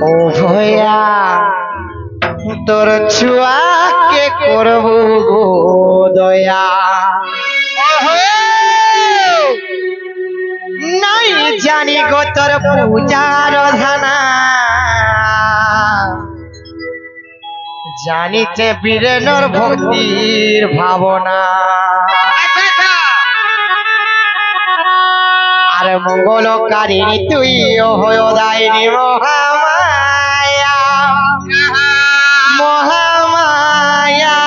ও ভয়া তোর ছুয়াকে করব গো দয়া নাই জানি গো তোর পূজার ধানা জানিতে বীরেন্দ্র ভক্তির ভাবনা আর মঙ্গলকারিণী তুই হয় দায়নি মহামায়া মহামায়া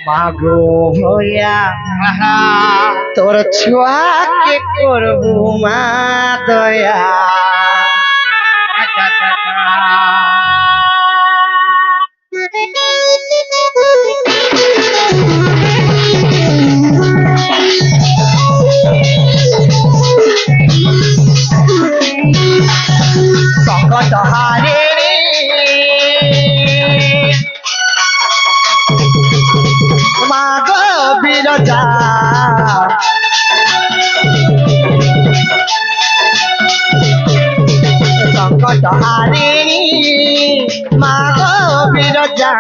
মাগো ভয়া তোর ছোঁয়াকে করবো মা দয়া সংকট হারে মাগো বিরজা সংকট হারিণী মাগো বিরজা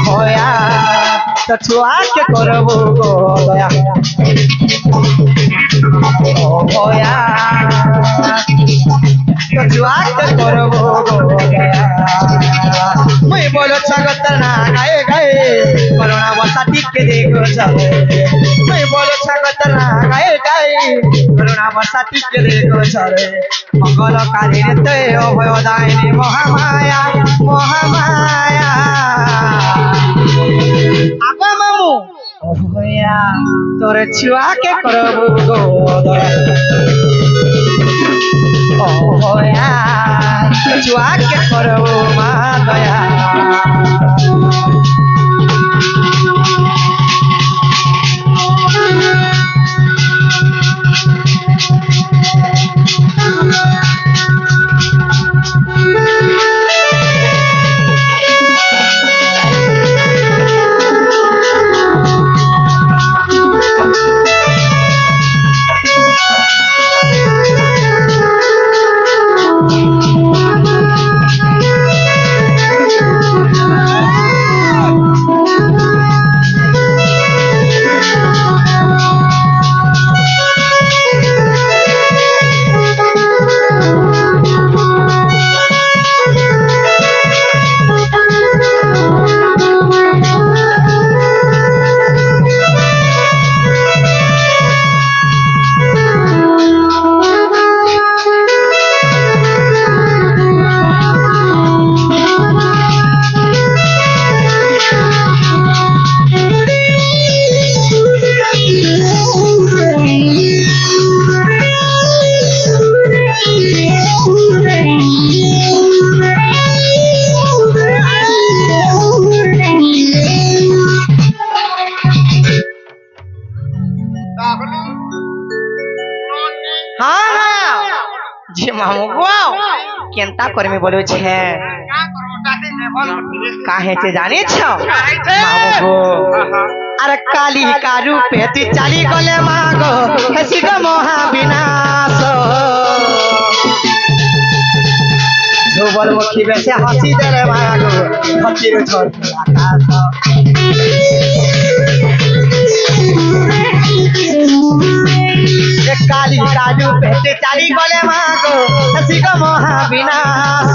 ভয়া তো ছুয়াকে করবো গো দয়া ও ভয়া তো ছুয়াকে করবো গো দয়া মুই বলো জগত না গায়ে গায়ে করোনা বসা টিকে দেখো চলে মুই বলো জগত না গায়ে গায়ে করোনা বসা টিকে দেখো চলে মঙ্গলকারিণী তে অভয় দায়িনী মহামায়া মহামায়া আগো মামু অভয়া তোর ছুয়াকে করবো গো দয়া অভয়া তোর ছুয়াকে করবো মা দয়া মামু গো কেনতা করমি বলছে কাহেতে জানিছ মামু গো আরে কালী কা রূপে তুই চালি গলে মা গো হেসি গো মহাবিনাশ ধুবল মুখী বেশে হাসি দেলে মা গো হাতির ঝড় আকাশ কালী কা রূপে তুই চালি গলে মা গো হেসি গো মহাবিনাশ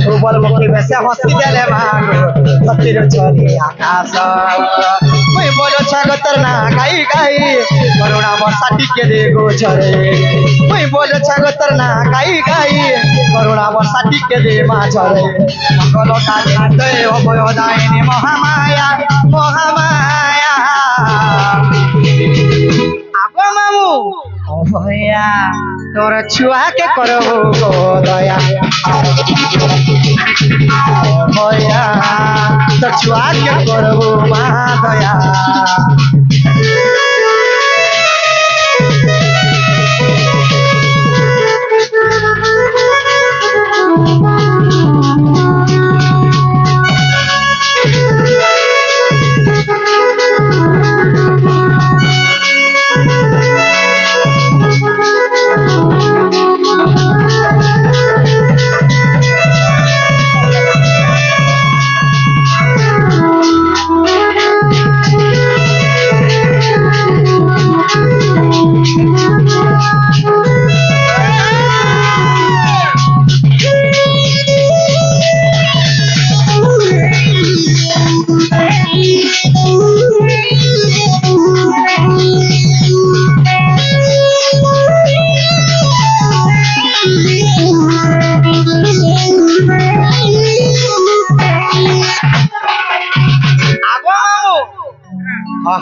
ধুবল মুখী বেশে হাসি দেলে মা গো হাতির ঝড় আকাশ মুই বলো স্বাগতর না গাই গাই করুণা বর্ষা টিকে দে গোচরে মুই বলো স্বাগতর না গাই গাই করুণা বর্ষা টিকে দে মাঝরে মঙ্গল কালিতে অভয় দায়িনী মহামায়া মহামায়া আগো মামু অভয়া তোর ছুয়াকে করবো গো দয়া অভয়া তোর ছুয়াকে করবো মা দয়া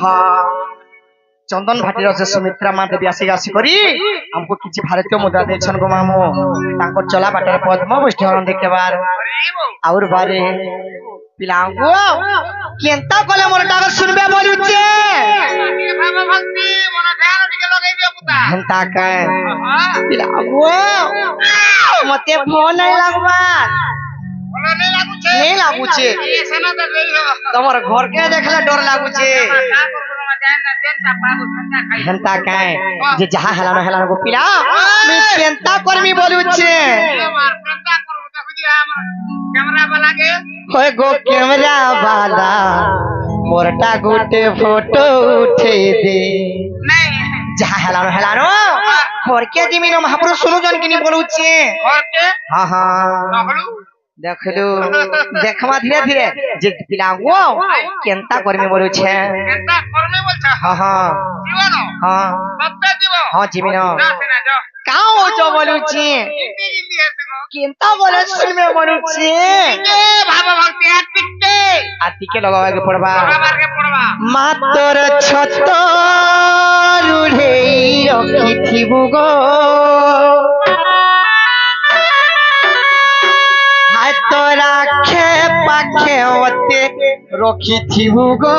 हा चंदन भाटीर से सुमित्रा माँ देवी आसिक आसिकरी हमको किसी भारतीय मुद्रा देछन गो मामो तांको चला बाटर पद्म वैष्णव देखेबार और बारे पिलांगो केंता कले मोर डागर सुनबे बोलुचे बाबा भक्ति मन ध्यान टिके लगाई दियो पुता हंता का पिलांगो मते फोन नहीं लगबा बोला नहीं लागू छे ये सेना त गई हो तमर घर के देखले डर लागू छे हंता का जे जहां हलानो हलानो को पिला मैं केंता कर्मी बोलू छे कैमरा वाला के होय गो कैमरा वाला मोरटा गोटे फोटो उठे दे नहीं जहां हलानो हलानो मोर के दिमिनो महापुरुष सुनु जन किनी बोलू छे और के हां हां नहलू देखलू देखमा धीरे धीरे जे पिलांगो केंता कर्मी बोलू छे केंता करमे बोल छ हां हां जीवनो हां सत्य जीव हां जीविनो जा सेना जा काओ जो बोलू छे हिंदी हिंदी है देखो केंता बोले सुन में बोलू छे के बाबा भक्ति टिकटे आती के लगावे के पड़बा बाबा के पड़वा मातर छत रुढ़े रखिथिबु गो हाय तोरा खे पाखे ओते रखिथिबु गो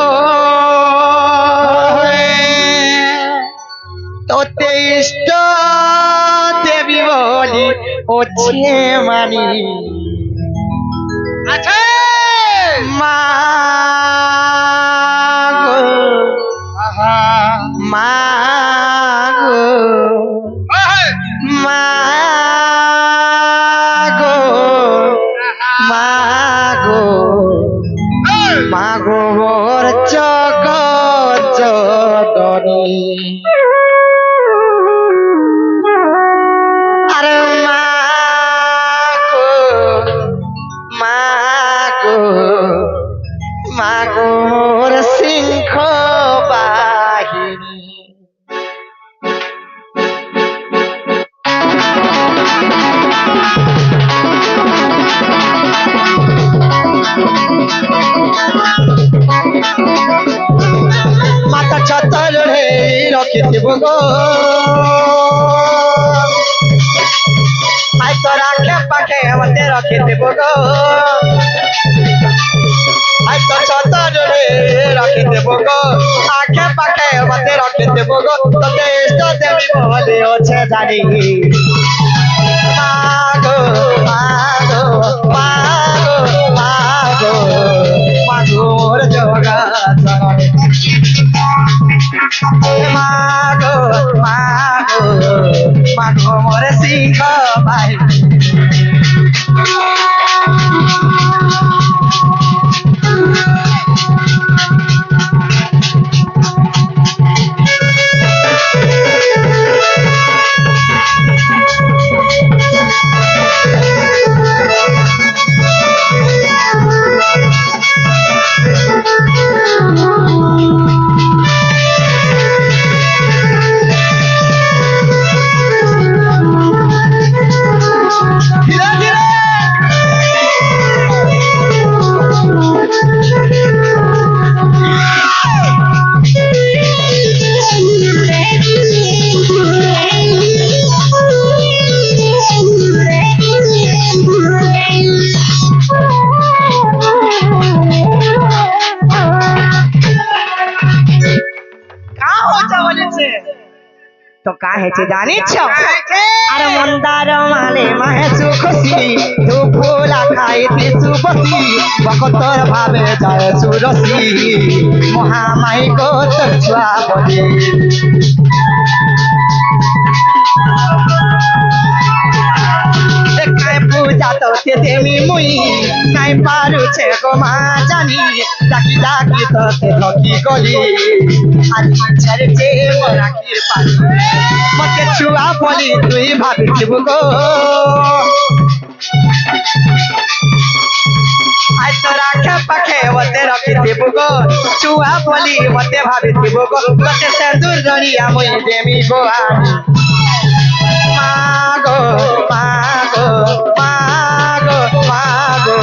तोते इष्ट देवी बोली ओछे मानी अच्छा मागो आहा मागो ओहे मागो मागो मागो मोर जगत जननी अरे मागो मागो मागो मोर सिंह बाहिनी माता छतर रे रखिथिबु गो आई तोरा के पाखे मते रखिथिबु गो आई तो छतर रे रखिथिबु गो आखे पाखे मते रखिथिबु गो तते इष्ट देवी बोले ओछे जानी मागो मागो मागो मागो मागो मोर जोगा जननी मागो मागो मागो मोर सिंह भाई तो का है जानी छो अरे मंदार माले माहे सुखसी तू फूला खाई ती सुबसी बकतर भावे जाय सुरसी महामाई को तछुआ बोली काय पूजा तो ते देमी मुई काय पारु छे गो मा जानी डाकी डाकी तो ते धकी गली आज छरे जे मोरा कृपा मते छुआ बोली तुई भाबिथिबु गो आज तोरा के पाखे मते रखिथिबु गो छुआ बोली मते भाबिथिबु गो तते सिंदूर जरिया मुई देमी गो मागो मागो मागो मागो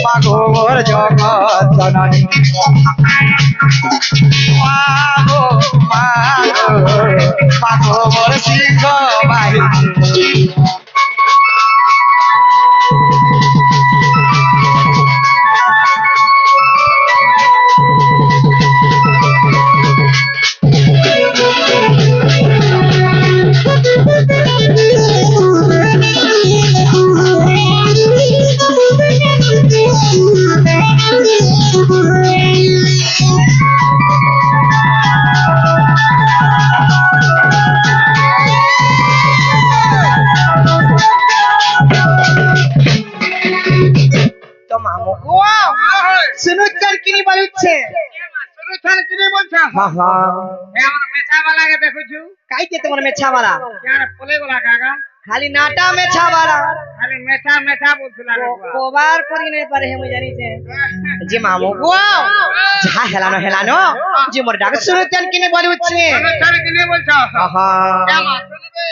मागो मोर जगत जननी পাখর শিখ বাহিছে তো মামু সুনুচান কিনি বলছে সুনুচান কিনি বলছ হ্যাঁ হ্যাঁ এ আমার মেছাওয়ালাকে দেখুছু কাইতে তোমার মেছাওয়ালা यार পলেগলা কাকা খালি নাটা মেছাওয়ালা খালি মেছা মেছা বলছিল কোবার করি নাই পারে হে মুই জানিছে যে মামু গো যা হেলানো যে মোর ডাক সুনুচান কিনি বলছে সুনুচান কিনি বলছ হ্যাঁ কেমন শুনবে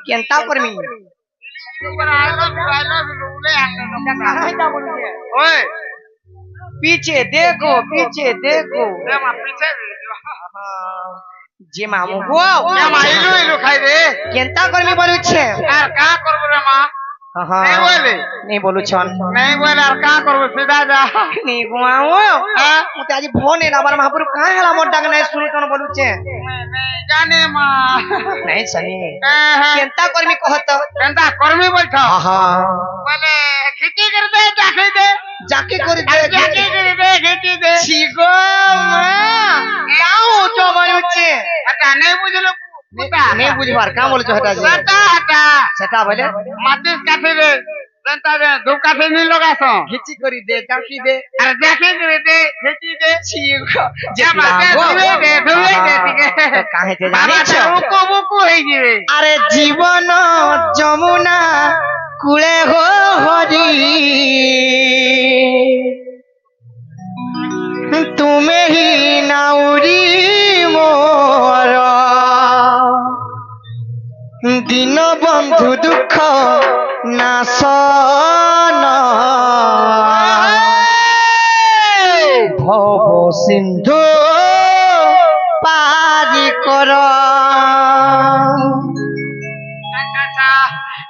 কেনতা করমি ओए पीछे देखो पीछे जे मामू गो इलू इलू खाई दे केंता करमी बोलू छे यार का करबो रे मां नहीं बोले नहीं बोलू छन नहीं बोले यार का करबो सीधा जा नहीं गुआओ मुते आज फोन एला बार महापुर का हला मोर डाग नहीं सुनी कोन बोलू छे जाने मां नहीं सनी केंता करमी कहत केंता करमी बोलछ हां बोले खिची कर दे जाके कर दे खिची दे छिगो मां काऊ तो बोलू छे हटा नहीं बुझलो नहीं बुझबार का बोलू छ हटा हटा सेटा बोले माचिस काठी दे जनता दे धूप काठी नहीं लगासो खिची करी दे काफी दे अरे जाके कर दे खिची दे छिगो जे बाते धुए दे ठीक है काहे ते जानी छ बुकु होई जिवे अरे जीवन जमुना कुले हो हरी तुम्हें ही नाउरी मोर दिन बंधु दुख नाशन भव सिंधु पारी कर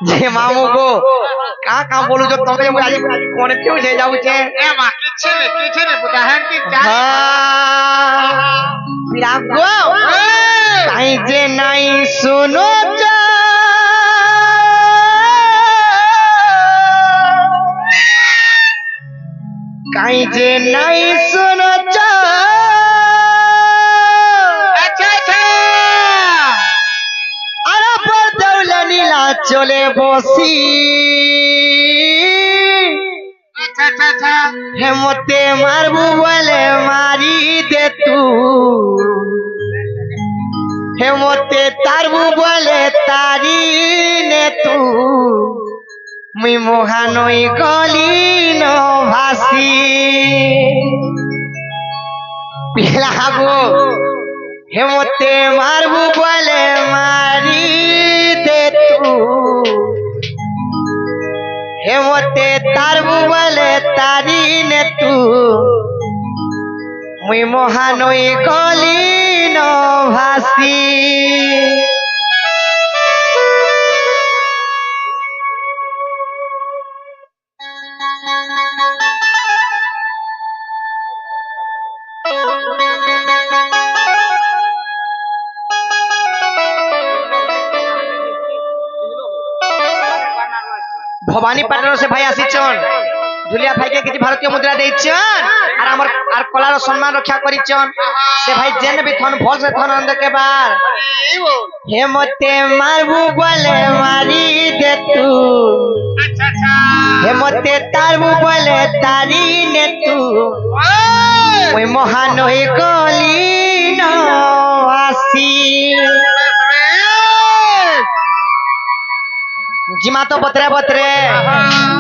जे मामू को का बोलू जो तमे आज कोने क्यों ले जाऊ छे ए मा किछे ने बुझा है कि बिरा गो काई जे नहीं सुनो जा काई जे नहीं सुनो जा নীলা চলে বসি হেমতে মারবু বলে মারি দে তু হেমতে তারবু বলে তারি নে তু মুই মহানই গলি ন ভাসি পিলা গো হেমতে মারবু বলে মারি হেমতে তারবু বলে তারি নে তু মুই মহানই গলি ন ভাসি भवानी पाटन से भाई आसीचन धुलिया भाई के किछि भारतीय मुद्रा देइचन और हमर आर कलार सम्मान रक्षा करिचन से भाई जेन भी थन भल से थन अंदर के बार हेमते मारबू बोले मारी दे तू अच्छा हेमते तारबू बोले तारी ने तू ओई महानई गली न आसी जिमा तो बतरे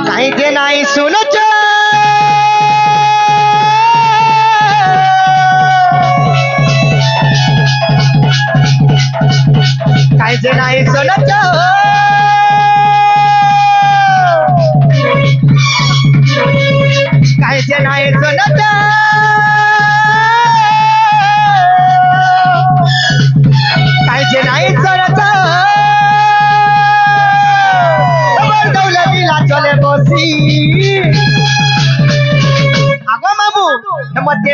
कहीं जे नहीं सुनो चो कहीं जे नहीं सुनो चो कहीं जे नहीं सुनो चो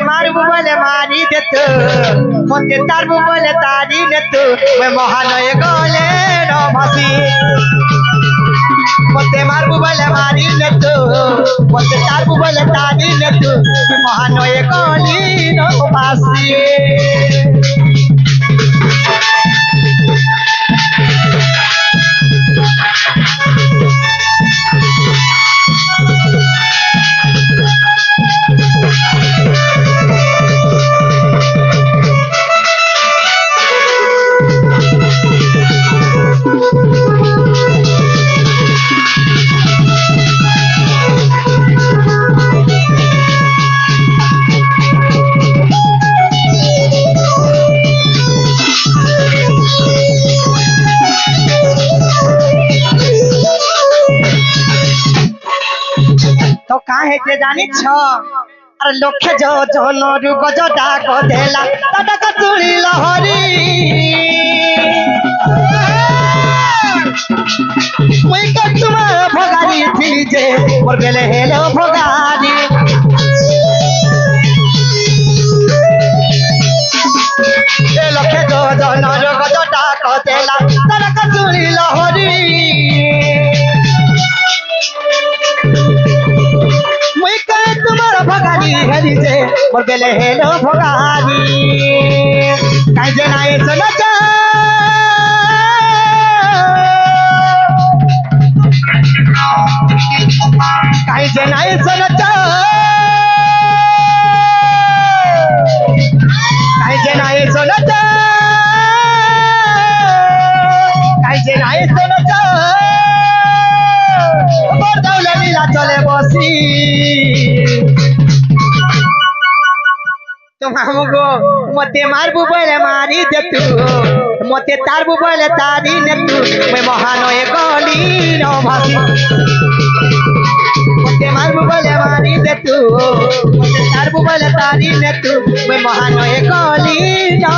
मारबू बोले मारी दे तू मते तारबू बोले तारी ने तू मैं महानय गले न भासी मते मारबू बोले मारी ने तू मते तारबू बोले तारी ने तू मैं महानय गली न भासी तो काहे के जानी छ अरे लक्ष्य जो जन रुग जो डाक देला तडक तुली लहरी मुई के तुम्हारा भगारी थी जे मोर गेले हेलो भगारी ए लक्ष्य जो जन रुग जो डाक देला तडक तुली लहरी भगारी हरी जे मोर बेले हेलो भगारी काई जे नाए सनचा काई जे नाए सनचा काई जे नाए सनचा काई जे नाए सनचा मोर दौला लीला चले बसी हमको मते मारबू बोले मारी दे तू मते तारबू बोले तारी ने तू मैं महानय गली न भासी मते मारबू बोले मारी दे तू मते तारबू बोले तारी ने तू मैं महानय गली न